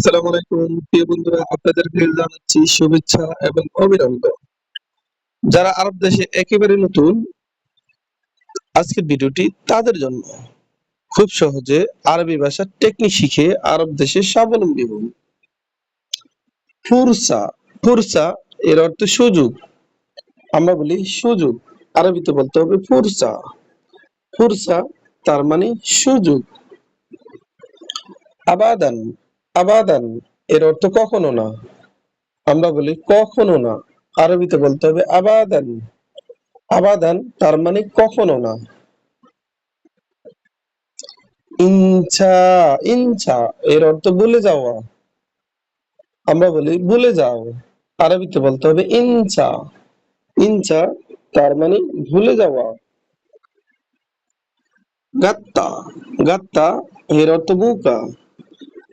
আসসালামু আলাইকুম প্রিয় বন্ধুরা, আপনাদেরকে জানাচ্ছি শুভেচ্ছা এবং অভিনন্দন। যারা আরব দেশে একেবারে নতুন, আজকের ভিডিওটি তাদের জন্য। খুব সহজে আরবি ভাষার টেকনিক শিখে আরব দেশে স্বাবলম্বী হন। ফুরসা, ফুরসা এর অর্থ সুযোগ। আমরা বলি সুযোগ, আরবিতে বলতে হবে ফুরসা। ফুরসা তার মানে সুযোগ। আবাদান, আবাদান এর অর্থ কখনো না। আমরা বলি কখনো না, আরবিতে বলতে হবে আবাদান। আবাদান তার মানে কখনো না। ইনছা, ইনছা এর অর্থ ভুলে যাওয়া। আমরা বলি ভুলে যাও, আরবিতে বলতে হবে ইনছা। ইনছা তার মানে ভুলে যাওয়া। গাত্তা, গাত্তা এর অর্থ মুকা।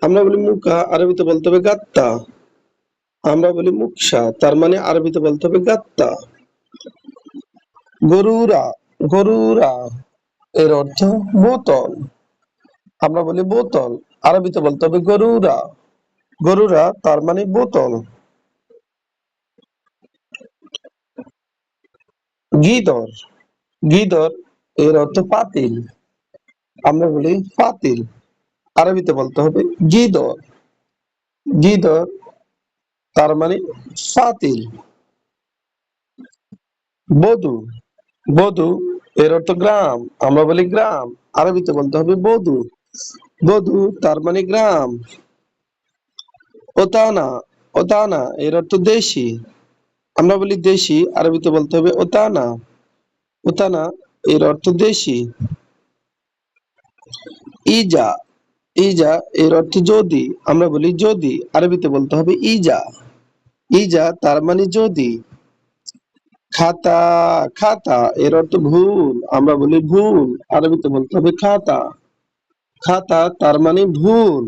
আমরা বলি মুকা, আরবিতে বলতে হবে গাত্তা। আমরা বলি মুকসা, তার মানে আরবিতে বলতে হবে গাত্তা। গরুরা, গরুরা এর অর্থ বোতল। আমরা বলি বোতল, আরবিতে বলতে হবে গরুরা। গরুরা তার মানে বোতল। গিদর, গিদর এর অর্থ পাতিল। আমরা বলি পাতিল, আরবিতে বলতে হবে গিদর। গিদর তার মানে পাতিল। বধু, বধু এর অর্থ গ্রাম। আমরা বলি গ্রাম, আরবিতে বলতে হবে বধু। বধু তার মানে গ্রাম। ওতানা, ওতানা এর অর্থ দেশি। আমরা বলি দেশি, আরবিতে বলতে হবে ওতানা। ওতানা এর অর্থ দেশি। ইজা, ইজা এর অর্থ যদি। আমরা বলি যদি, আরবিতে বলতে হবে ইজা। ইজা তার মানে যদি। খাতা, খাতা এর অর্থ ভুল। আমরা বলি ভুল, আরবিতে বলতে হবে খাতা। খাতা তার মানে ভুল।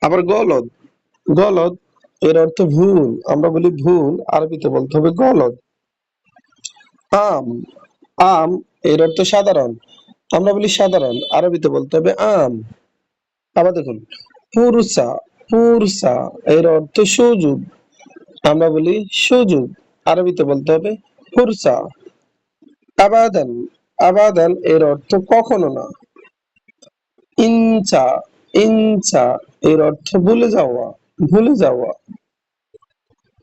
আবার গলদ, গলদ এর অর্থ ভুল। আমরা বলি ভুল, আরবিতে বলতে হবে গলদ। আম, আম এর অর্থ সাধারণ। আমরা বলি সাধারণ, আরবিতে বলতে হবে আম। আবার দেখুন, পুরসা, পুরসা এর অর্থ সুযোগ। আমরা বলি সুযোগ, আরবিতে বলতে হবে ফুরসা। আবাদান, আবাদান এর অর্থ কখনো না। ইনচা, ইনচা এর অর্থ ভুলে যাওয়া, ভুলে যাওয়া।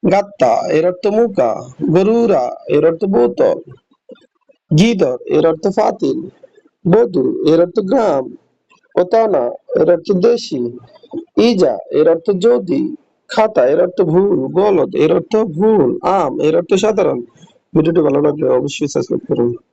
গাত্তা এর অর্থ মুকা। গরুরা এর অর্থ বোতল। গিদর এর অর্থ ফাতিল। বধু এর অর্থ গ্রাম। ওতানা এর অর্থ দেশি। ইজা এর অর্থ যদি। খাতা এর অর্থ ভুল। গলদ এর অর্থ ভুল। আম এর অর্থ সাধারণ। ভিডিওটি ভালো লাগলে অবশ্যই সাবস্ক্রাইব করুন।